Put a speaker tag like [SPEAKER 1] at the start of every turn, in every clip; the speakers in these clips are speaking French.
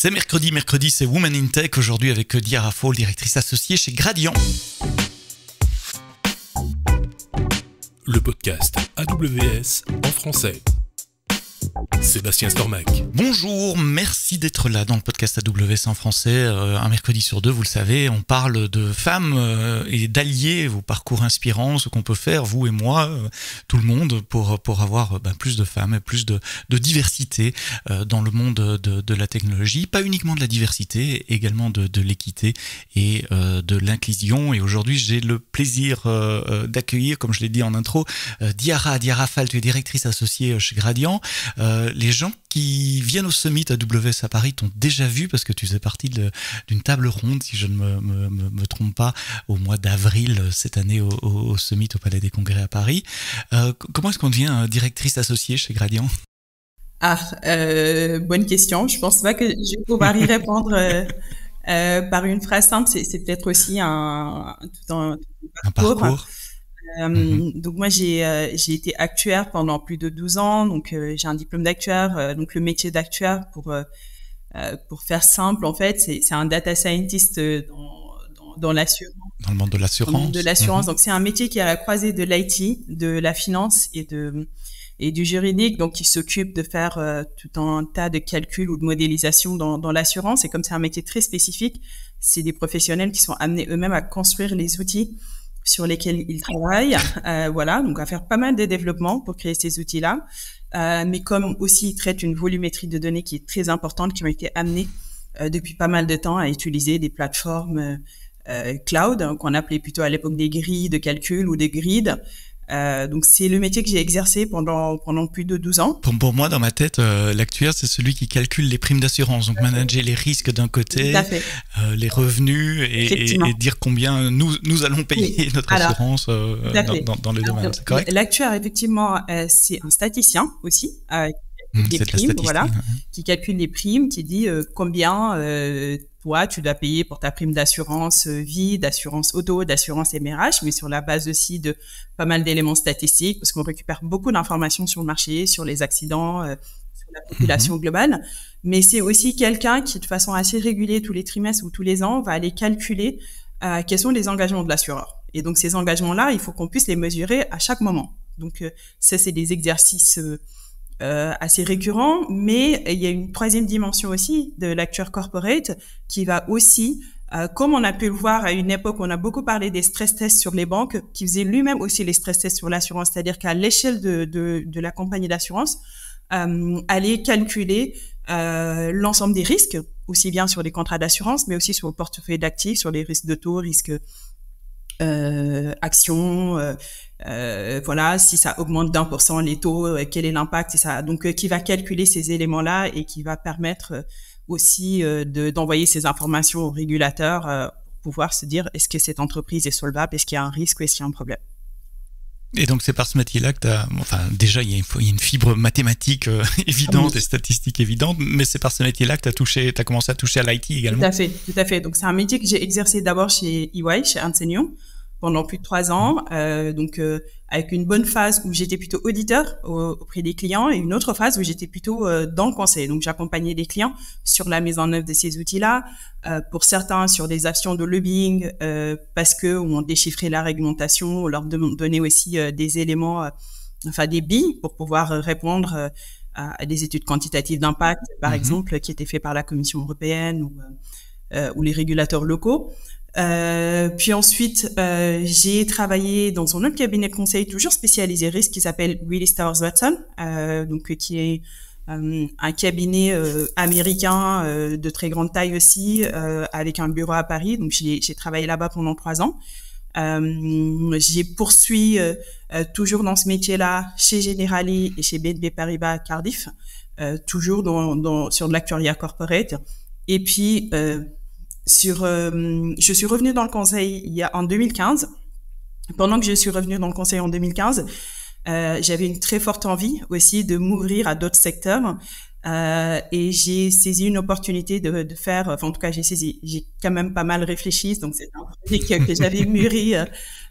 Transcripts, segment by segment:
[SPEAKER 1] C'est mercredi, c'est Women in Tech, aujourd'hui avec Diarra Fall, directrice associée chez Gradient.
[SPEAKER 2] Le podcast AWS en français. Sébastien Stormac.
[SPEAKER 1] Bonjour, merci d'être là dans le podcast AWS en français. Un mercredi sur deux, vous le savez, on parle de femmes et d'allier vos parcours inspirants, ce qu'on peut faire, vous et moi, tout le monde, pour avoir plus de femmes et plus de diversité dans le monde de la technologie. Pas uniquement de la diversité, également de l'équité et de l'inclusion. Et aujourd'hui, j'ai le plaisir d'accueillir, comme je l'ai dit en intro, Diarra Fall, tu es directrice associée chez Gradient. Les gens qui viennent au Summit AWS à Paris t'ont déjà vu parce que tu faisais partie d'une table ronde, si je ne me trompe pas, au mois d'avril cette année au Summit au Palais des Congrès à Paris. Comment est-ce qu'on devient directrice associée chez Gradient ?
[SPEAKER 3] Bonne question. Je pense pas que je vais pouvoir y répondre par une phrase simple. C'est peut-être aussi un parcours. Donc moi j'ai été actuaire pendant plus de 12 ans, donc j'ai un diplôme d'actuaire, donc le métier d'actuaire pour faire simple en fait c'est un data scientist dans l'assurance.
[SPEAKER 1] Dans le monde de l'assurance.
[SPEAKER 3] Dans le monde de l'assurance, donc c'est un métier qui est à la croisée de l'IT, de la finance et du juridique, donc qui s'occupe de faire tout un tas de calculs ou de modélisation dans l'assurance. Et comme c'est un métier très spécifique, c'est des professionnels qui sont amenés eux-mêmes à construire les outils sur lesquels ils travaillent, voilà, donc à faire pas mal de développements pour créer ces outils-là, mais comme aussi ils traitent une volumétrie de données qui est très importante, qui ont été amenées depuis pas mal de temps à utiliser des plateformes cloud, qu'on appelait plutôt à l'époque des grilles de calcul ou des grids. Donc c'est le métier que j'ai exercé pendant plus de 12 ans.
[SPEAKER 1] Pour moi, dans ma tête, l'actuaire, c'est celui qui calcule les primes d'assurance, donc manager les risques d'un côté, les revenus et dire combien nous allons payer notre assurance dans les domaines. C'est correct ?
[SPEAKER 3] L'actuaire, effectivement, c'est un statisticien aussi. Des primes, voilà, qui calcule les primes, qui dit combien toi tu dois payer pour ta prime d'assurance vie, d'assurance auto, d'assurance MRH, mais sur la base aussi de pas mal d'éléments statistiques, parce qu'on récupère beaucoup d'informations sur le marché, sur les accidents, sur la population globale. Mais c'est aussi quelqu'un qui, de façon assez régulière, tous les trimestres ou tous les ans, va aller calculer quels sont les engagements de l'assureur. Et donc ces engagements-là, il faut qu'on puisse les mesurer à chaque moment. Donc ça, c'est des exercices assez récurrent, mais il y a une troisième dimension aussi de l'actuaire corporate qui va aussi, comme on a pu le voir à une époque, on a beaucoup parlé des stress tests sur les banques, qui faisait lui-même aussi les stress tests sur l'assurance, c'est-à-dire qu'à l'échelle de la compagnie d'assurance, aller calculer l'ensemble des risques, aussi bien sur les contrats d'assurance, mais aussi sur le portefeuille d'actifs, sur les risques de taux, risques actions, voilà, si ça augmente d'1% les taux, quel est l'impact, c'est ça. Donc, qui va calculer ces éléments-là et qui va permettre aussi d'envoyer ces informations aux régulateurs pour pouvoir se dire est-ce que cette entreprise est solvable, est-ce qu'il y a un risque ou est-ce qu'il y a un problème.
[SPEAKER 1] Et donc c'est par ce métier-là que déjà il y a une fibre mathématique évidente et statistique évidente, mais c'est par ce métier-là que t'as commencé à toucher à l'IT également.
[SPEAKER 3] Tout à fait. Donc c'est un métier que j'ai exercé d'abord chez EY, chez Ernst & Young, pendant plus de 3 ans, avec une bonne phase où j'étais plutôt auditeur auprès des clients et une autre phase où j'étais plutôt dans le conseil. Donc j'accompagnais les clients sur la mise en œuvre de ces outils-là, pour certains sur des actions de lobbying parce que on déchiffrait la réglementation, on leur donnait aussi des éléments, des billes pour pouvoir répondre à des études quantitatives d'impact, par exemple, qui étaient faites par la Commission européenne ou les régulateurs locaux. Puis ensuite, j'ai travaillé dans un autre cabinet de conseil toujours spécialisé risque qui s'appelle Willis Towers Watson, donc qui est un cabinet américain de très grande taille aussi, avec un bureau à Paris. Donc j'ai travaillé là-bas pendant 3 ans. J'ai poursuivi toujours dans ce métier-là chez Generali et chez BNP Paribas à Cardiff, toujours sur de l'actuariat corporate. Et puis je suis revenue dans le conseil en 2015. Pendant que je suis revenue dans le conseil en 2015, j'avais une très forte envie aussi de m'ouvrir à d'autres secteurs. Et j'ai saisi une opportunité de faire, en tout cas j'ai quand même pas mal réfléchi, donc c'est un projet que j'avais mûri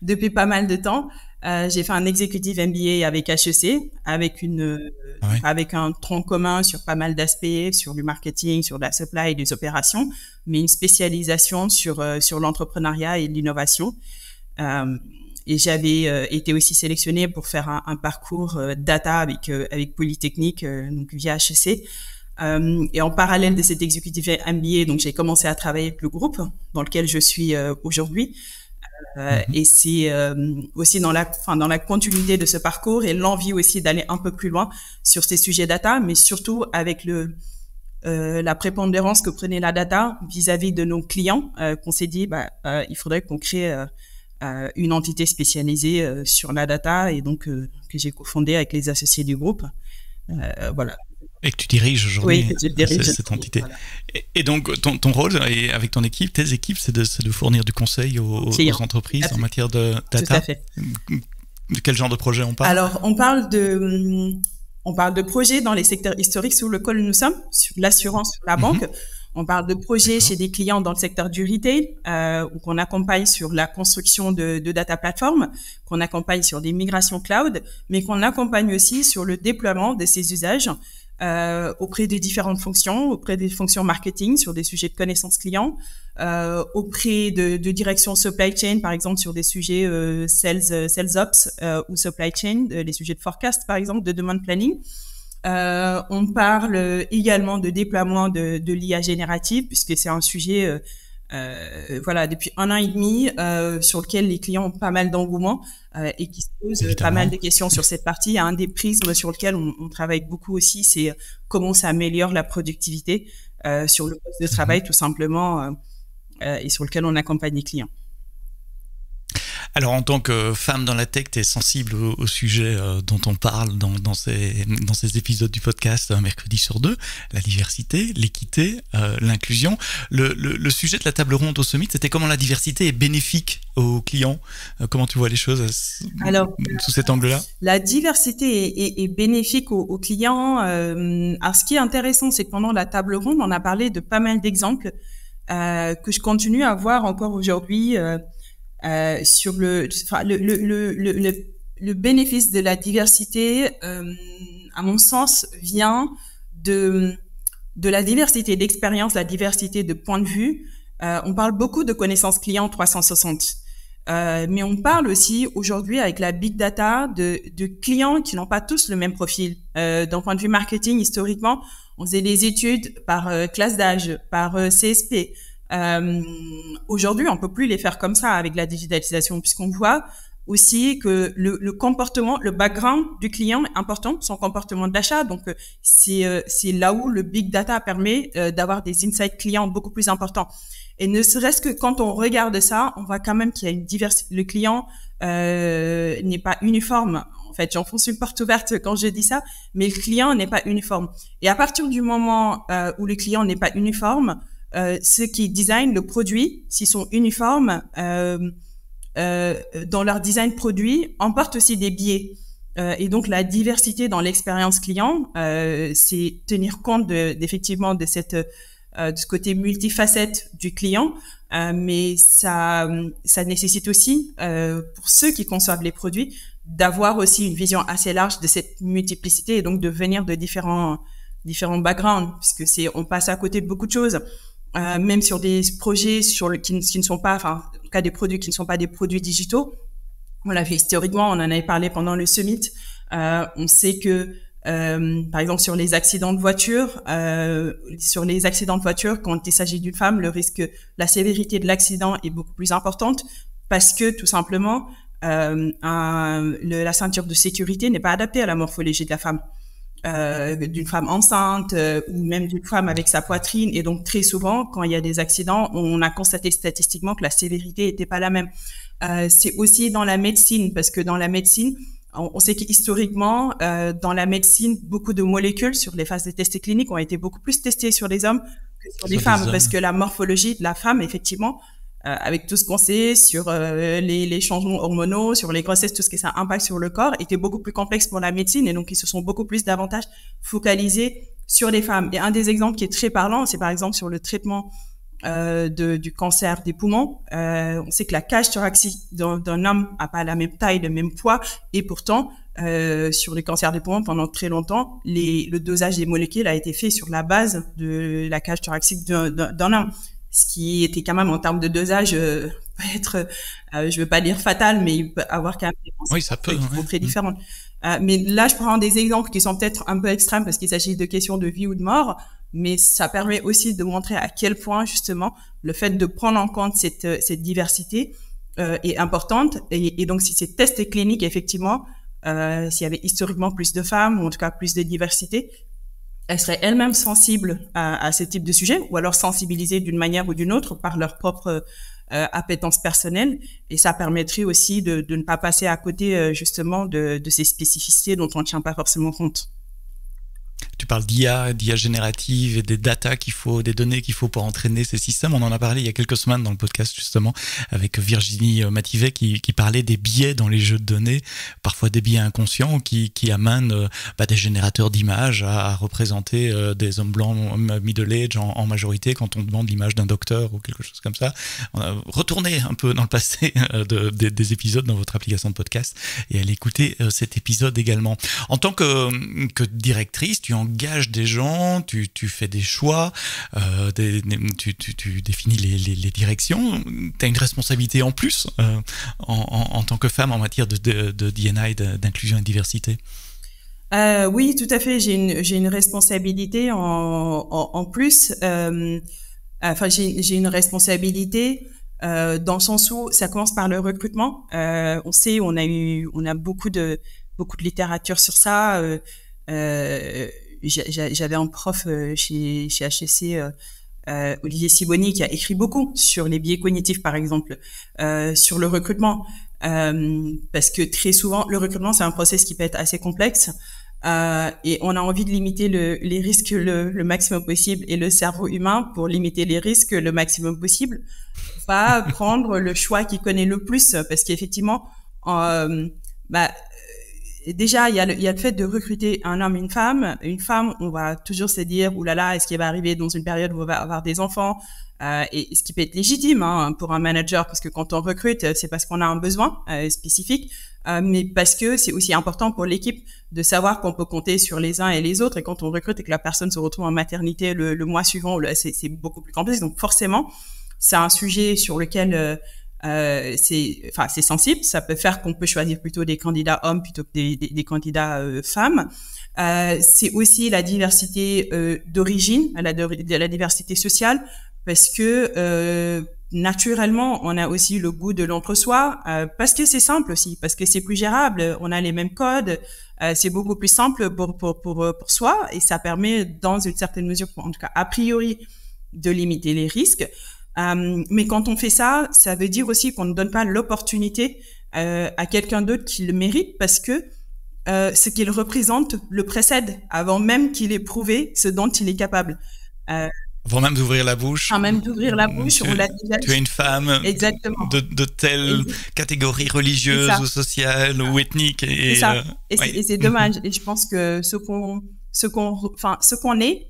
[SPEAKER 3] depuis pas mal de temps, J'ai fait un executive MBA avec HEC, avec un tronc commun sur pas mal d'aspects, sur du marketing, sur la supply et des opérations, mais une spécialisation sur l'entrepreneuriat et l'innovation. Et j'avais été aussi sélectionnée pour faire un parcours data avec Polytechnique, donc via HEC. Et en parallèle de cet executive MBA, donc j'ai commencé à travailler avec le groupe dans lequel je suis aujourd'hui. Et c'est aussi dans la continuité de ce parcours et l'envie aussi d'aller un peu plus loin sur ces sujets data, mais surtout avec la prépondérance que prenait la data vis-à-vis de nos clients, qu'on s'est dit il faudrait qu'on crée une entité spécialisée sur la data, et donc que j'ai cofondée avec les associés du groupe. Voilà.
[SPEAKER 1] Et que tu diriges aujourd'hui,
[SPEAKER 3] oui, je dirige
[SPEAKER 1] cette entité.
[SPEAKER 3] Voilà.
[SPEAKER 1] Et donc, ton rôle, et avec ton équipe, tes équipes, c'est de fournir du conseil aux entreprises en matière de data.
[SPEAKER 3] Tout à fait.
[SPEAKER 1] De quel genre de projet on parle?
[SPEAKER 3] Alors, on parle de projets dans les secteurs historiques sur lesquels nous sommes, sur l'assurance, sur la banque. On parle de projets chez des clients dans le secteur du retail, qu'on accompagne sur la construction de data platform, qu'on accompagne sur des migrations cloud, mais qu'on accompagne aussi sur le déploiement de ces usages auprès des différentes fonctions, auprès des fonctions marketing sur des sujets de connaissance client, auprès de direction supply chain, par exemple sur des sujets sales ops ou supply chain, les sujets de forecast par exemple, de demand planning. On parle également de déploiement de l'IA générative, puisque c'est un sujet depuis 1 an et demi sur lequel les clients ont pas mal d'engouement et qui se posent pas mal de questions sur cette partie. Il y a un des prismes sur lequel on travaille beaucoup aussi, c'est comment ça améliore la productivité sur le poste de travail tout simplement, et sur lequel on accompagne les clients.
[SPEAKER 1] Alors, en tant que femme dans la tech, tu es sensible au sujet dont on parle dans ces épisodes du podcast, un mercredi sur 2, la diversité, l'équité, l'inclusion. Le sujet de la table ronde au Summit, c'était comment la diversité est bénéfique aux clients. Comment tu vois les choses sous cet angle-là? La
[SPEAKER 3] diversité est bénéfique aux clients. Alors, ce qui est intéressant, c'est que pendant la table ronde, on a parlé de pas mal d'exemples que je continue à voir encore aujourd'hui sur le bénéfice de la diversité, à mon sens, vient de la diversité d'expérience, la diversité de points de vue. On parle beaucoup de connaissances clients 360, mais on parle aussi aujourd'hui avec la big data de clients qui n'ont pas tous le même profil. D'un point de vue marketing, historiquement, on faisait des études par classe d'âge, par CSP. Aujourd'hui, on peut plus les faire comme ça avec la digitalisation, puisqu'on voit aussi que le comportement, le background du client est important, son comportement d'achat. Donc, c'est là où le big data permet d'avoir des insights clients beaucoup plus importants. Et ne serait-ce que quand on regarde ça, on voit quand même qu'il y a une diversité. Le client n'est pas uniforme. En fait, j'enfonce une porte ouverte quand je dis ça, mais le client n'est pas uniforme. Et à partir du moment où le client n'est pas uniforme, ceux qui designent le produit, s'ils sont uniformes dans leur design produit, emportent aussi des biais. Et donc, la diversité dans l'expérience client, c'est tenir compte effectivement de ce côté multifacette du client, mais ça nécessite aussi, pour ceux qui conçoivent les produits, d'avoir aussi une vision assez large de cette multiplicité et donc de venir de différents backgrounds, puisque on passe à côté de beaucoup de choses. Même sur des projets qui ne sont pas, en tout cas des produits qui ne sont pas des produits digitaux. On l'a fait historiquement, on en avait parlé pendant le Summit. On sait que, par exemple, sur les accidents de voiture, quand il s'agit d'une femme, la sévérité de l'accident est beaucoup plus importante parce que, tout simplement, la ceinture de sécurité n'est pas adaptée à la morphologie de la femme. D'une femme enceinte ou même d'une femme avec sa poitrine, et donc très souvent quand il y a des accidents, on a constaté statistiquement que la sévérité n'était pas la même. C'est aussi dans la médecine, parce que dans la médecine, on sait qu'historiquement dans la médecine, beaucoup de molécules sur les phases de tests cliniques ont été beaucoup plus testées sur les hommes que sur les femmes, parce que la morphologie de la femme, effectivement, avec tout ce qu'on sait sur les changements hormonaux, sur les grossesses, tout ce que ça impacte sur le corps, était beaucoup plus complexe pour la médecine, et donc ils se sont beaucoup plus davantage focalisés sur les femmes. Et un des exemples qui est très parlant, c'est par exemple sur le traitement du cancer des poumons. On sait que la cage thoracique d'un homme a pas la même taille, le même poids, et pourtant, sur les cancers des poumons, pendant très longtemps, le dosage des molécules a été fait sur la base de la cage thoracique d'un homme. Ce qui était quand même, en termes de dosage, peut être, je veux pas dire fatal, mais il peut avoir quand même des conséquences qui sont très différentes. Mais là, je prends des exemples qui sont peut-être un peu extrêmes parce qu'il s'agit de questions de vie ou de mort, mais ça permet aussi de montrer à quel point, justement, le fait de prendre en compte cette diversité est importante. Et donc, si ces tests cliniques, effectivement, s'il y avait historiquement plus de femmes, ou en tout cas plus de diversité, elles seraient elles-mêmes sensibles à ce type de sujet, ou alors sensibilisées d'une manière ou d'une autre par leur propre appétence personnelle. Et ça permettrait aussi de ne pas passer à côté, justement, de ces spécificités dont on ne tient pas forcément compte.
[SPEAKER 1] Tu parles d'IA générative et des des données qu'il faut pour entraîner ces systèmes. On en a parlé il y a quelques semaines dans le podcast, justement, avec Virginie Mativet qui parlait des biais dans les jeux de données, parfois des biais inconscients qui amènent des générateurs d'images à représenter des hommes blancs middle age en majorité quand on demande l'image d'un docteur ou quelque chose comme ça. On a retourné un peu dans le passé des épisodes dans votre application de podcast et allez écouter cet épisode également. En tant que directrice, tu engages des gens, tu fais des choix, tu définis les directions. Tu as une responsabilité en plus en tant que femme en matière de D&I, d'inclusion et de diversité.
[SPEAKER 3] Oui, tout à fait. J'ai une responsabilité en plus. J'ai une responsabilité dans le sens où ça commence par le recrutement. On sait, on a beaucoup de littérature sur ça. J'avais un prof chez HEC, Olivier Siboni, qui a écrit beaucoup sur les biais cognitifs, par exemple, sur le recrutement, parce que très souvent, le recrutement, c'est un process qui peut être assez complexe, et on a envie de limiter les risques le maximum possible, et le cerveau humain, pour limiter les risques le maximum possible, va prendre le choix qu'il connaît le plus, parce qu'effectivement, déjà, il y a le fait de recruter un homme, une femme. Une femme, on va toujours se dire, oulala, est-ce qu'elle va arriver dans une période où on va avoir des enfants? Et ce qui peut être légitime, pour un manager, parce que quand on recrute, c'est parce qu'on a un besoin spécifique, mais parce que c'est aussi important pour l'équipe de savoir qu'on peut compter sur les uns et les autres. Et quand on recrute et que la personne se retrouve en maternité le mois suivant, c'est beaucoup plus complexe. Donc forcément, c'est un sujet sur lequel c'est sensible. Ça peut faire qu'on peut choisir plutôt des candidats hommes plutôt que des candidats femmes. C'est aussi la diversité d'origine, la diversité sociale, parce que naturellement, on a aussi le goût de l'entre-soi, parce que c'est simple aussi, parce que c'est plus gérable. On a les mêmes codes, c'est beaucoup plus simple pour soi, et ça permet, dans une certaine mesure, en tout cas a priori, de limiter les risques. Mais quand on fait ça, ça veut dire aussi qu'on ne donne pas l'opportunité à quelqu'un d'autre qui le mérite, parce que ce qu'il représente le précède avant même qu'il ait prouvé ce dont il est capable.
[SPEAKER 1] Avant même d'ouvrir la bouche.
[SPEAKER 3] Avant même d'ouvrir la bouche, on l'a déjà.
[SPEAKER 1] Tu es une femme.
[SPEAKER 3] Exactement.
[SPEAKER 1] De telle catégorie religieuse ou sociale ou ethnique. Et
[SPEAKER 3] c'est dommage. Et je pense que ce qu'on est,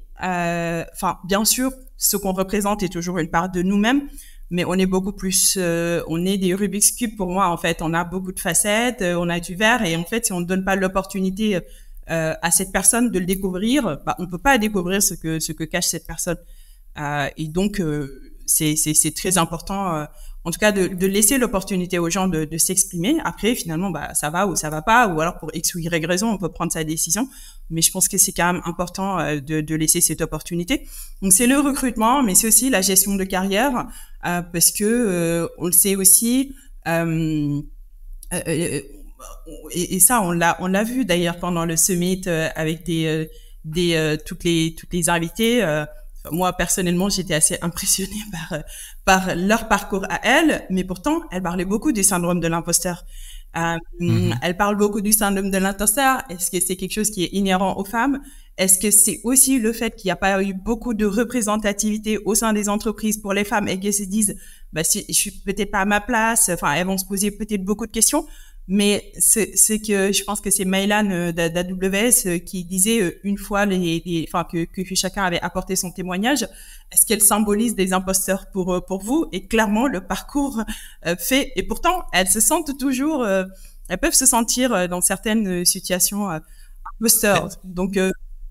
[SPEAKER 3] bien sûr, ce qu'on représente est toujours une part de nous-mêmes, mais on est beaucoup plus, on est des Rubik's Cube pour moi, en fait. On a beaucoup de facettes, on a du verre, et en fait, si on ne donne pas l'opportunité à cette personne de le découvrir, on peut pas découvrir ce que cache cette personne. Et donc, c'est très important, en tout cas, de laisser l'opportunité aux gens de s'exprimer. Après, finalement, ça va ou ça va pas, ou alors pour X ou Y raison, on peut prendre sa décision. Mais je pense que c'est quand même important de laisser cette opportunité. Donc, c'est le recrutement, mais c'est aussi la gestion de carrière, parce que on le sait aussi. Et ça, on l'a vu d'ailleurs pendant le summit avec toutes les invités. Moi, personnellement, j'étais assez impressionnée par leur parcours à elles, mais pourtant, elles parlaient beaucoup du syndrome de l'imposteur. Elles parlent beaucoup du syndrome de l'imposteur. Est-ce que c'est quelque chose qui est inhérent aux femmes? Est-ce que c'est aussi le fait qu'il n'y a pas eu beaucoup de représentativité au sein des entreprises pour les femmes et qu'elles se disent, si je suis peut-être pas à ma place, elles vont se poser peut-être beaucoup de questions. Mais c'est que je pense que c'est Maylan d'AWS qui disait une fois que chacun avait apporté son témoignage. Est-ce qu'elle symbolise des imposteurs pour vous? Et clairement, le parcours fait. Et pourtant, elles se sentent toujours. Elles peuvent se sentir dans certaines situations imposteurs. Donc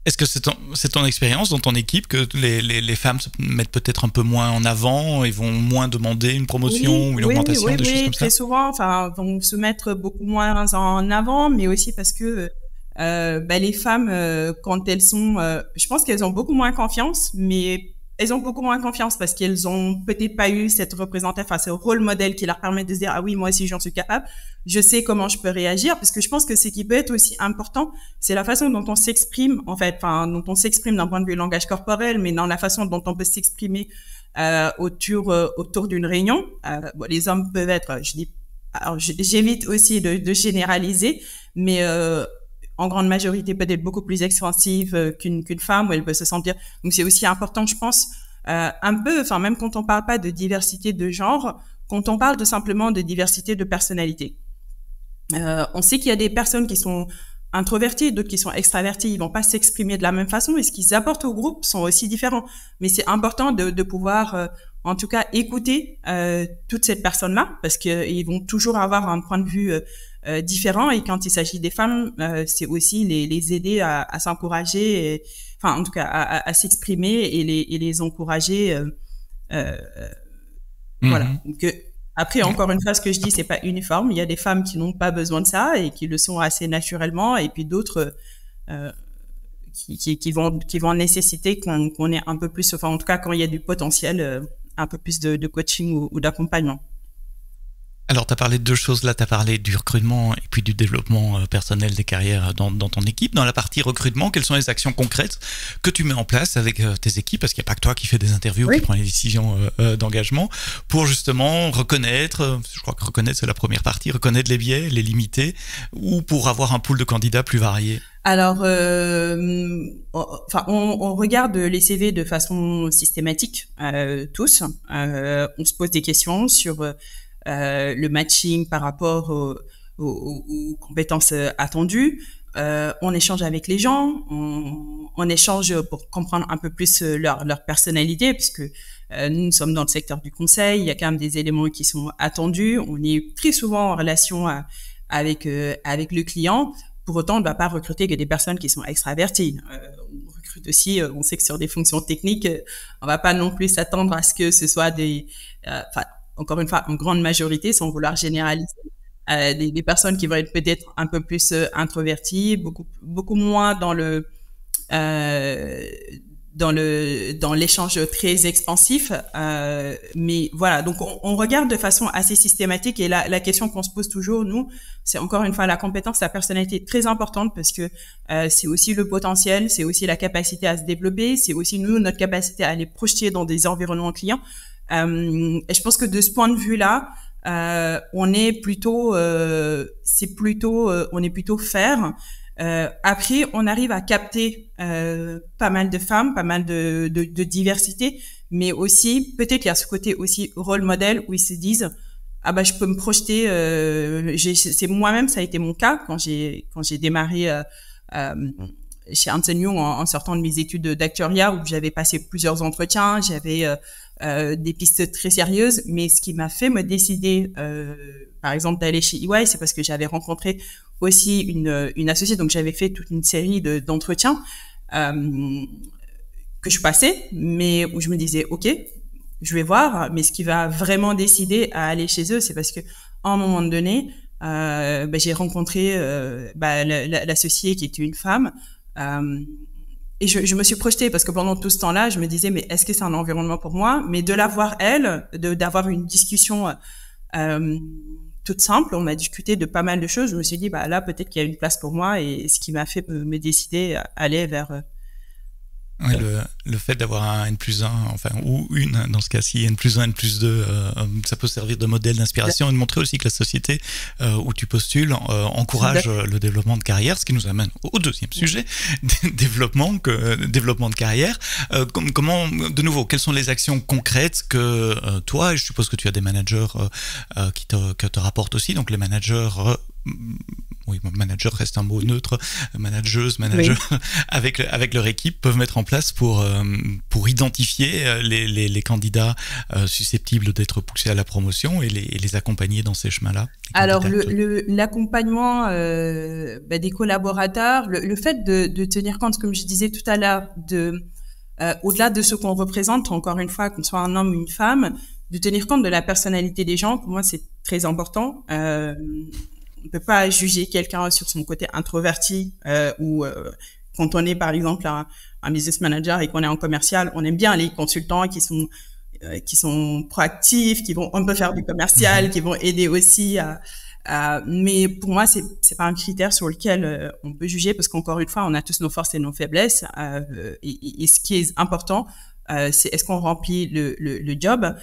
[SPEAKER 1] est-ce que c'est ton expérience dans ton équipe que les femmes se mettent peut-être un peu moins en avant et vont moins demander une promotion ou une augmentation, des choses comme ça?
[SPEAKER 3] Très souvent, vont se mettre beaucoup moins en avant, mais aussi parce que les femmes, quand elles sont, je pense qu'elles ont beaucoup moins confiance, mais elles ont beaucoup moins confiance parce qu'elles ont peut-être pas eu cette représentation, ce rôle modèle qui leur permet de se dire ah oui, moi aussi j'en suis capable, je sais comment je peux réagir, parce que je pense que ce qui peut être aussi important, c'est la façon dont on s'exprime en fait, dont on s'exprime d'un point de vue langage corporel, mais dans la façon dont on peut s'exprimer autour d'une réunion. Les hommes peuvent être, j'évite aussi de généraliser, mais en grande majorité peut-être beaucoup plus expansive qu'une femme, où elle peut se sentir. Donc c'est aussi important, je pense, même quand on parle pas de diversité de genre, quand on parle simplement de diversité de personnalité. On sait qu'il y a des personnes qui sont introverties, d'autres qui sont extraverties, ils vont pas s'exprimer de la même façon, et ce qu'ils apportent au groupe sont aussi différents. Mais c'est important de pouvoir, en tout cas, écouter toutes ces personnes-là, parce qu'ils vont toujours avoir un point de vue différent. Et quand il s'agit des femmes, c'est aussi les aider à s'encourager, en tout cas à s'exprimer et les encourager. Voilà. Donc, après, encore une fois, ce que je dis, c'est pas uniforme. Il y a des femmes qui n'ont pas besoin de ça et qui le sont assez naturellement, et puis d'autres qui vont nécessiter qu'on ait un peu plus, en tout cas, quand il y a du potentiel, un peu plus de coaching ou d'accompagnement.
[SPEAKER 1] Alors, tu as parlé de deux choses là, tu as parlé du recrutement et puis du développement personnel des carrières dans ton équipe. Dans la partie recrutement, quelles sont les actions concrètes que tu mets en place avec tes équipes, parce qu'il n'y a pas que toi qui fais des interviews, qui prend les décisions d'engagement, pour justement reconnaître, je crois que reconnaître c'est la première partie, reconnaître les biais, les limiter, ou pour avoir un pool de candidats plus varié?
[SPEAKER 3] Alors, on regarde les CV de façon systématique, tous. On se pose des questions sur le matching par rapport aux compétences attendues. On échange avec les gens, on échange pour comprendre un peu plus leur personnalité, puisque nous sommes dans le secteur du conseil, il y a quand même des éléments qui sont attendus. On est très souvent en relation avec le client. Pour autant, on ne va pas recruter que des personnes qui sont extraverties. On recrute aussi, on sait que sur des fonctions techniques, on ne va pas non plus s'attendre à ce que ce soit encore une fois, en grande majorité, sans vouloir généraliser, des personnes qui vont être peut-être un peu plus introverties, beaucoup moins dans l'échange très expansif. Mais voilà, donc on regarde de façon assez systématique, et la question qu'on se pose toujours, nous, c'est encore une fois la compétence, la personnalité très importante, parce que c'est aussi le potentiel, c'est aussi la capacité à se développer, c'est aussi notre capacité à aller projeter dans des environnements clients. Et je pense que de ce point de vue-là, on est plutôt fair. Après, on arrive à capter pas mal de femmes, pas mal de diversité, mais aussi peut-être qu'il y a ce côté aussi rôle modèle où ils se disent je peux me projeter. C'est moi-même, ça a été mon cas quand j'ai démarré chez Ernst & Young en sortant de mes études d'actuariat, où j'avais passé plusieurs entretiens, j'avais des pistes très sérieuses, mais ce qui m'a fait me décider, par exemple, d'aller chez EY, c'est parce que j'avais rencontré aussi une associée, donc j'avais fait toute une série d'entretiens que je passais, mais où je me disais, ok, je vais voir, mais ce qui va vraiment décider à aller chez eux, c'est parce que à un moment donné, j'ai rencontré l'associée qui était une femme. Et je me suis projetée, parce que pendant tout ce temps-là, je me disais, mais est-ce que c'est un environnement pour moi? Mais de la voir elle, d'avoir une discussion toute simple, on a discuté de pas mal de choses, je me suis dit, là, peut-être qu'il y a une place pour moi, et ce qui m'a fait me décider à aller vers...
[SPEAKER 1] Ouais, le fait d'avoir un N+1, ou une, dans ce cas-ci, N+1, N+2, ça peut servir de modèle d'inspiration et de montrer aussi que la société où tu postules encourage le développement de carrière, ce qui nous amène au deuxième sujet, développement de carrière. Comment, de nouveau, quelles sont les actions concrètes que toi, et je suppose que tu as des managers qui te rapportent aussi, donc les managers oui, manager reste un mot neutre, manageuse, manager, oui. avec leur équipe, peuvent mettre en place pour identifier les candidats susceptibles d'être poussés à la promotion et les accompagner dans ces chemins-là?
[SPEAKER 3] Alors, l'accompagnement des collaborateurs, le fait de tenir compte, comme je disais tout à l'heure, au-delà de ce qu'on représente, encore une fois, qu'on soit un homme ou une femme, de tenir compte de la personnalité des gens, pour moi, c'est très important. On peut pas juger quelqu'un sur son côté introverti ou quand on est par exemple un business manager et qu'on est en commercial, on aime bien les consultants qui sont proactifs, qui vont un peu faire du commercial, qui vont aider aussi mais pour moi c'est pas un critère sur lequel on peut juger, parce qu'encore une fois on a tous nos forces et nos faiblesses et ce qui est important c'est est-ce qu'on remplit le job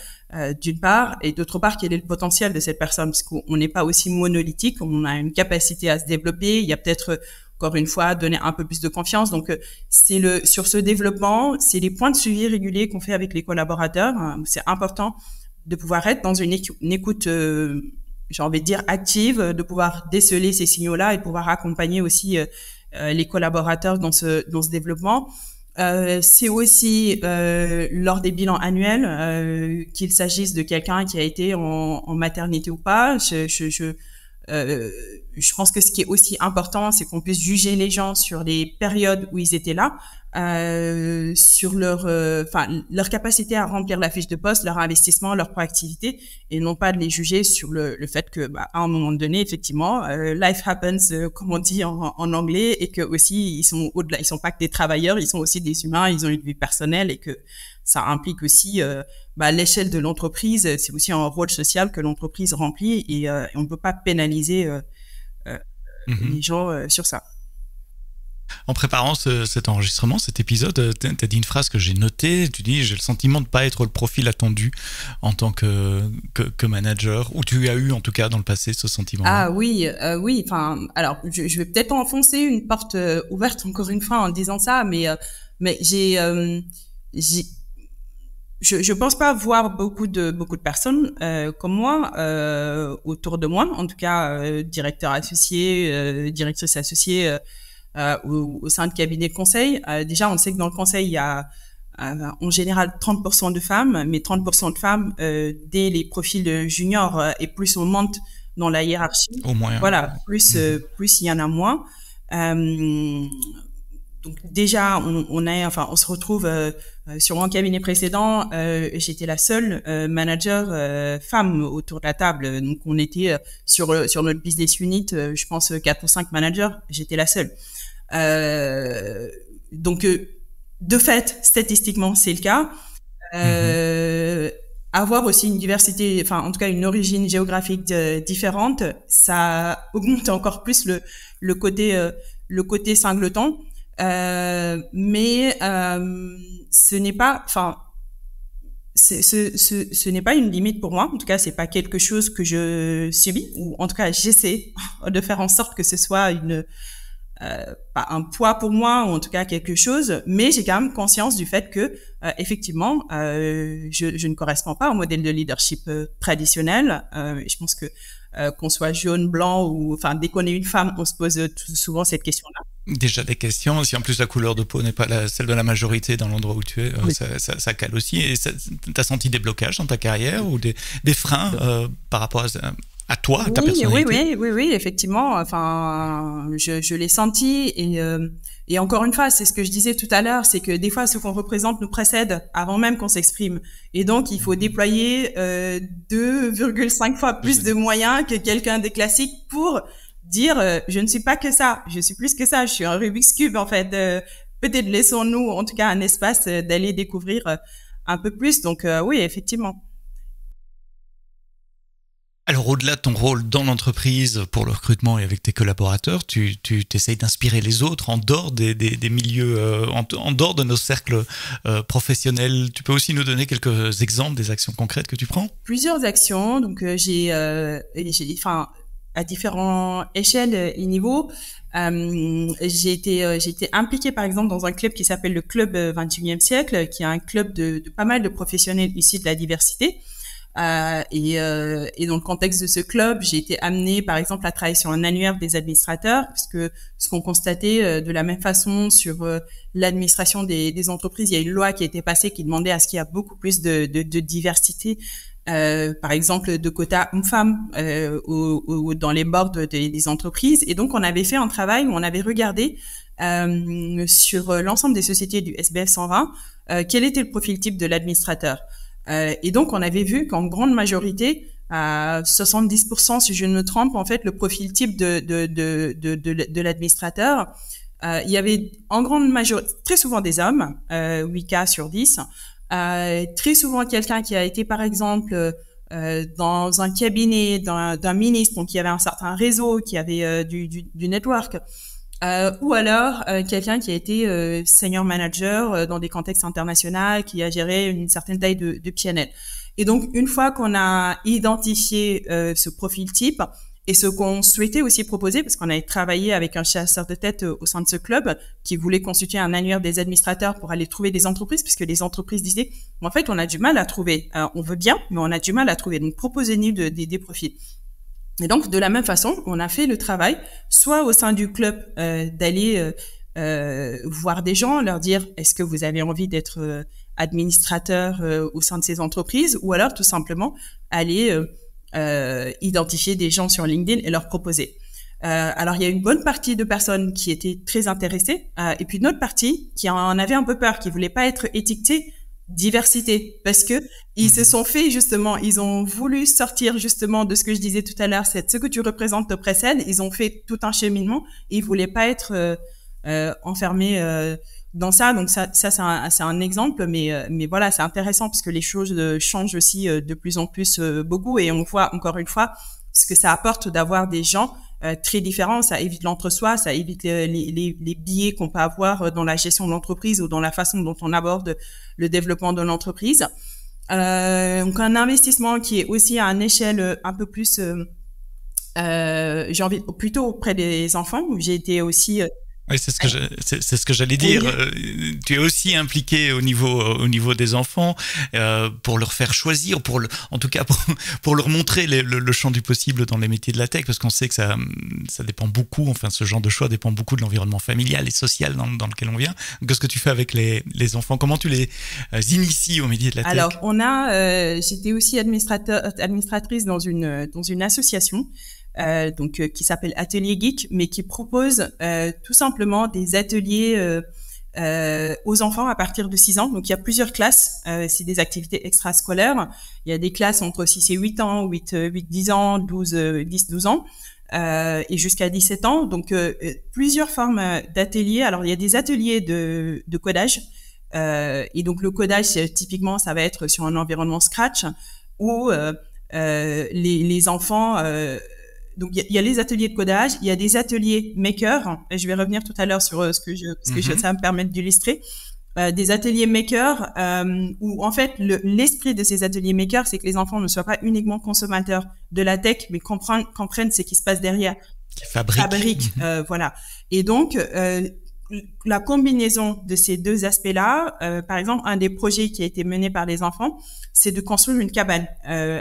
[SPEAKER 3] d'une part, et d'autre part quel est le potentiel de cette personne, parce qu'on n'est pas aussi monolithique, on a une capacité à se développer, il y a peut-être encore une fois donner un peu plus de confiance. Donc c'est sur ce développement, c'est les points de suivi réguliers qu'on fait avec les collaborateurs. C'est important de pouvoir être dans une écoute j'ai envie de dire active, de pouvoir déceler ces signaux-là et de pouvoir accompagner aussi les collaborateurs dans ce développement. C'est aussi lors des bilans annuels, qu'il s'agisse de quelqu'un qui a été en maternité ou pas. Je pense que ce qui est aussi important, c'est qu'on puisse juger les gens sur les périodes où ils étaient là, sur leur capacité à remplir la fiche de poste, leur investissement, leur proactivité, et non pas de les juger sur le fait que à un moment donné, effectivement, life happens, comme on dit en anglais, et que aussi ils sont au-delà, ils sont pas que des travailleurs, ils sont aussi des humains, ils ont une vie personnelle, et que ça implique aussi l'échelle de l'entreprise, c'est aussi un rôle social que l'entreprise remplit, et on ne peut pas pénaliser les gens sur ça.
[SPEAKER 1] En préparant cet enregistrement, cet épisode, tu as dit une phrase que j'ai notée. Tu dis: j'ai le sentiment de ne pas être le profil attendu en tant que manager, ou tu as eu en tout cas dans le passé ce sentiment.
[SPEAKER 3] Ah oui. Enfin, alors je vais peut-être enfoncer une porte ouverte encore une fois en disant ça, mais je pense pas voir beaucoup de personnes comme moi autour de moi, en tout cas directeur associé, directrice associée. Au sein de cabinets de conseil. Déjà, on sait que dans le conseil, il y a en général 30% de femmes, mais 30% de femmes dès les profils juniors et plus on monte dans la hiérarchie.
[SPEAKER 1] Au moins.
[SPEAKER 3] Voilà, plus il y en a moins. Donc déjà, on se retrouve sur mon cabinet précédent. J'étais la seule manager femme autour de la table. Donc on était sur notre business unit, je pense 4 ou 5 managers. J'étais la seule. Donc de fait, statistiquement, c'est le cas. Avoir aussi une diversité, enfin en tout cas une origine géographique différente, ça augmente encore plus le côté singleton. Mais ce n'est pas, enfin, ce n'est pas une limite pour moi. En tout cas, c'est pas quelque chose que je subis, ou en tout cas, j'essaie de faire en sorte que ce soit pas un poids pour moi, ou en tout cas quelque chose. Mais j'ai quand même conscience du fait que, effectivement, je ne corresponds pas au modèle de leadership traditionnel. Je pense que qu'on soit jaune, blanc, ou enfin dès qu'on est une femme, on se pose souvent cette question-là.
[SPEAKER 1] Déjà des questions, si en plus la couleur de peau n'est pas celle de la majorité dans l'endroit où tu es, oui. ça cale aussi. Et t'as senti des blocages dans ta carrière ou des freins par rapport à toi, à ta personnalité?
[SPEAKER 3] Oui, effectivement. Enfin, je l'ai senti, et encore une fois, c'est ce que je disais tout à l'heure, c'est que des fois, ce qu'on représente nous précède avant même qu'on s'exprime. Et donc, il faut déployer 2,5 fois plus de moyens que quelqu'un des classiques pour dire je ne suis pas que ça, je suis plus que ça, je suis un Rubik's Cube en fait. Peut-être laissons-nous en tout cas un espace d'aller découvrir un peu plus. Donc oui, effectivement.
[SPEAKER 1] Alors au-delà de ton rôle dans l'entreprise pour le recrutement et avec tes collaborateurs, tu t'essayes d'inspirer les autres en dehors des milieux, en dehors de nos cercles professionnels. Tu peux aussi nous donner quelques exemples des actions concrètes que tu prends? Plusieurs actions. Donc j'ai à différentes échelles et niveaux. J'ai été impliquée par exemple dans un club qui s'appelle le Club 21e siècle, qui est un club de pas mal de professionnels issus de la diversité.
[SPEAKER 3] Et dans le contexte de ce club, j'ai été amenée, par exemple, à travailler sur un annuaire des administrateurs, parce que ce qu'on constatait de la même façon sur l'administration des entreprises, il y a une loi qui a été passée qui demandait à ce qu'il y a beaucoup plus de diversité, par exemple de quotas hommes-femmes dans les boards des entreprises. Et donc, on avait fait un travail où on avait regardé sur l'ensemble des sociétés du SBF 120 quel était le profil type de l'administrateur. Et donc, on avait vu qu'en grande majorité, à 70%, si je ne me trompe, en fait, le profil type de l'administrateur, il y avait en grande majorité, très souvent des hommes, 8 cas sur 10, très souvent quelqu'un qui a été, par exemple, dans un cabinet d'un ministre, donc il y avait un certain réseau, qui avait du network, ou alors quelqu'un qui a été senior manager dans des contextes internationaux, qui a géré une certaine taille de PNL. Et donc, une fois qu'on a identifié ce profil type, et ce qu'on souhaitait aussi proposer, parce qu'on avait travaillé avec un chasseur de tête au sein de ce club qui voulait constituer un annuaire des administrateurs pour aller trouver des entreprises, puisque les entreprises disaient, en fait, on a du mal à trouver. On veut bien, mais on a du mal à trouver. Donc, proposez-nous des profils. Et donc, de la même façon, on a fait le travail, soit au sein du club, d'aller voir des gens, leur dire, est-ce que vous avez envie d'être administrateur au sein de ces entreprises, ou alors tout simplement aller identifier des gens sur LinkedIn et leur proposer. Alors, il y a une bonne partie de personnes qui étaient très intéressées, et puis une autre partie qui en avait un peu peur, qui voulait pas être étiquetée diversité, parce que ils se sont fait justement, ils ont voulu sortir justement de ce que je disais tout à l'heure, c'est ce que tu représentes te précède, ils ont fait tout un cheminement, et ils voulaient pas être enfermés dans ça. Donc ça c'est un exemple, mais voilà, c'est intéressant parce que les choses changent aussi de plus en plus beaucoup, et on voit encore une fois ce que ça apporte d'avoir des gens très différents. Ça évite l'entre-soi, ça évite les biais qu'on peut avoir dans la gestion de l'entreprise ou dans la façon dont on aborde le développement de l'entreprise. Donc un investissement qui est aussi à une échelle un peu plus, j'ai envie plutôt auprès des enfants, où j'ai été aussi
[SPEAKER 1] oui, c'est ce que j'allais dire. Oui. Tu es aussi impliqué au niveau des enfants pour leur faire choisir, en tout cas pour leur montrer le champ du possible dans les métiers de la tech, parce qu'on sait que ça dépend beaucoup. Enfin, ce genre de choix dépend beaucoup de l'environnement familial et social dans lequel on vient. Qu'est-ce que tu fais avec les enfants? Comment tu les inities aux métiers de la tech?
[SPEAKER 3] Alors, j'étais aussi administratrice dans une association. Qui s'appelle Atelier Geek, mais qui propose tout simplement des ateliers aux enfants à partir de 6 ans. Donc, il y a plusieurs classes. C'est des activités extrascolaires. Il y a des classes entre 6 et 8 ans, 10 ans, 10-12 ans, et jusqu'à 17 ans. Donc, plusieurs formes d'ateliers. Alors, il y a des ateliers de codage. Et donc, le codage, typiquement, ça va être sur un environnement Scratch où les enfants... Donc, il y a les ateliers de codage, il y a des ateliers maker, et je vais revenir tout à l'heure sur ça va me permettre d'illustrer. Des ateliers maker, où en fait, l'esprit de ces ateliers maker, c'est que les enfants ne soient pas uniquement consommateurs de la tech, mais comprennent ce qui se passe derrière.
[SPEAKER 1] Qui fabriquent.
[SPEAKER 3] Voilà. Et donc, la combinaison de ces deux aspects-là, par exemple, un des projets qui a été mené par les enfants, c'est de construire une cabane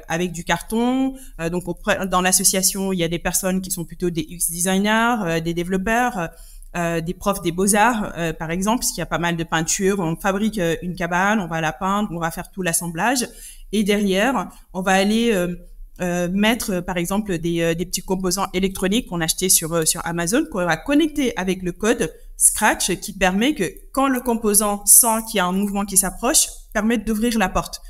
[SPEAKER 3] avec du carton. Donc, dans l'association, il y a des personnes qui sont plutôt des UX designers, des développeurs, des profs des beaux-arts, par exemple, parce qu'il y a pas mal de peinture. On fabrique une cabane, on va la peindre, on va faire tout l'assemblage. Et derrière, on va aller mettre, par exemple, des petits composants électroniques qu'on a achetés sur Amazon, qu'on va connecter avec le code Scratch, qui permet que quand le composant sent qu'il y a un mouvement qui s'approche, permet d'ouvrir la porte.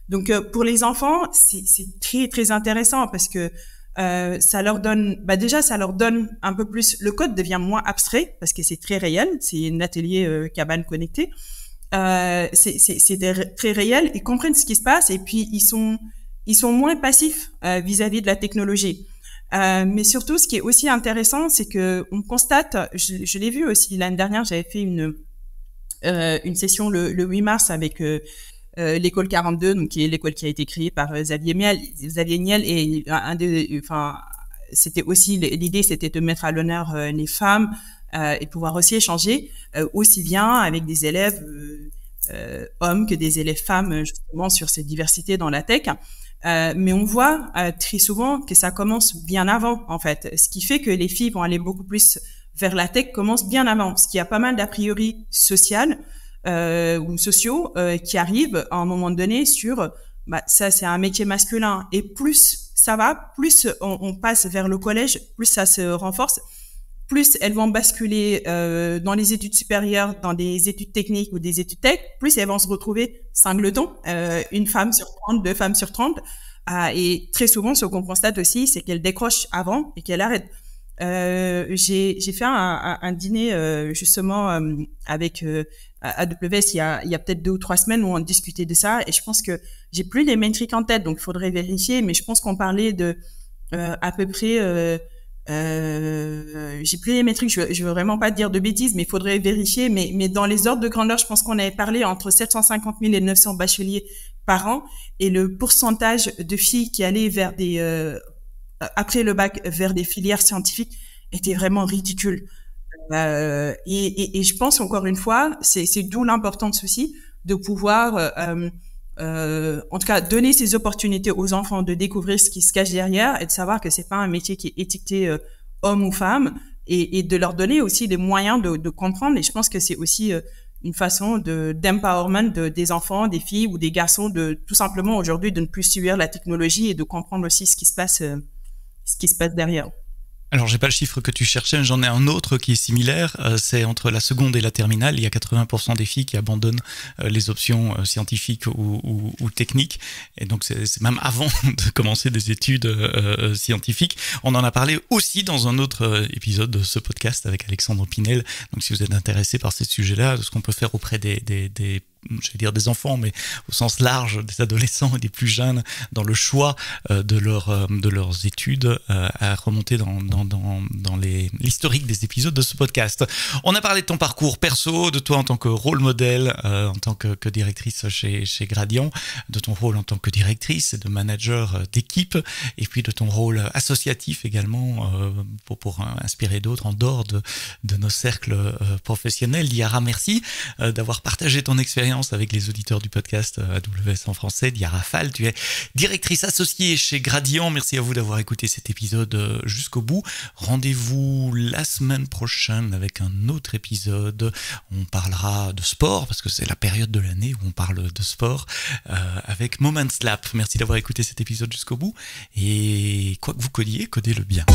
[SPEAKER 3] Donc, pour les enfants, c'est très, très intéressant parce que ça leur donne, déjà, ça leur donne un peu plus, le code devient moins abstrait parce que c'est très réel, c'est un atelier cabane connecté. C'est très réel, ils comprennent ce qui se passe et puis ils sont moins passifs vis-à-vis de la technologie. Mais surtout, ce qui est aussi intéressant, c'est que on constate, je l'ai vu aussi l'année dernière, j'avais fait une session le 8 mars avec l'école 42, donc qui est l'école qui a été créée par Xavier Niel, et c'était aussi l'idée, c'était de mettre à l'honneur les femmes et pouvoir aussi échanger aussi bien avec des élèves hommes que des élèves femmes, justement, sur cette diversité dans la tech. Mais on voit très souvent que ça commence bien avant, en fait. Ce qui fait que les filles vont aller beaucoup plus vers la tech commence bien avant. Parce qu'il y a pas mal d'a priori sociales ou sociaux qui arrivent à un moment donné sur ça, c'est un métier masculin. Et plus ça va, plus on passe vers le collège, plus ça se renforce. Plus elles vont basculer dans les études supérieures, dans des études techniques ou des études tech, plus elles vont se retrouver singletons, une femme sur 30, 2 femmes sur 30. Et très souvent, ce qu'on constate aussi, c'est qu'elles décrochent avant et qu'elles arrêtent. J'ai fait un dîner justement avec AWS il y a peut-être 2 ou 3 semaines où on discutait de ça, et je pense que j'ai plus les métriques en tête, donc il faudrait vérifier, mais je pense qu'on parlait de à peu près j'ai plus les métriques, je veux vraiment pas dire de bêtises, mais il faudrait vérifier, mais dans les ordres de grandeur, je pense qu'on avait parlé entre 750 000 et 900 bacheliers par an, et le pourcentage de filles qui allaient vers après le bac vers des filières scientifiques était vraiment ridicule. Et je pense encore une fois, c'est d'où l'importance aussi de pouvoir en tout cas donner ces opportunités aux enfants de découvrir ce qui se cache derrière et de savoir que c'est pas un métier qui est étiqueté homme ou femme, et de leur donner aussi des moyens de comprendre. Et je pense que c'est aussi une façon d'empowerment des enfants, des filles ou des garçons, de tout simplement aujourd'hui de ne plus subir la technologie et de comprendre aussi ce qui se passe derrière.
[SPEAKER 1] Alors, j'ai pas le chiffre que tu cherchais, mais j'en ai un autre qui est similaire. C'est entre la seconde et la terminale, il y a 80% des filles qui abandonnent les options scientifiques ou techniques. Et donc, c'est même avant de commencer des études scientifiques. On en a parlé aussi dans un autre épisode de ce podcast avec Alexandre Pinel. Donc, si vous êtes intéressé par ces sujets-là, de ce qu'on peut faire auprès j'allais dire des enfants, mais au sens large, des adolescents et des plus jeunes, dans le choix de leurs études, à remonter dans l'historique des épisodes de ce podcast. On a parlé de ton parcours perso, de toi en tant que rôle modèle, en tant que directrice chez Gradiant, de ton rôle en tant que directrice et de manager d'équipe, et puis de ton rôle associatif également pour inspirer d'autres en dehors de nos cercles professionnels. Diarra, merci d'avoir partagé ton expérience avec les auditeurs du podcast AWS en français. Diarra Fall, tu es directrice associée chez Gradiant. Merci à vous d'avoir écouté cet épisode jusqu'au bout. Rendez-vous la semaine prochaine avec un autre épisode. On parlera de sport, parce que c'est la période de l'année où on parle de sport, avec Moment Slap. Merci d'avoir écouté cet épisode jusqu'au bout, et quoi que vous codiez, codez-le bien.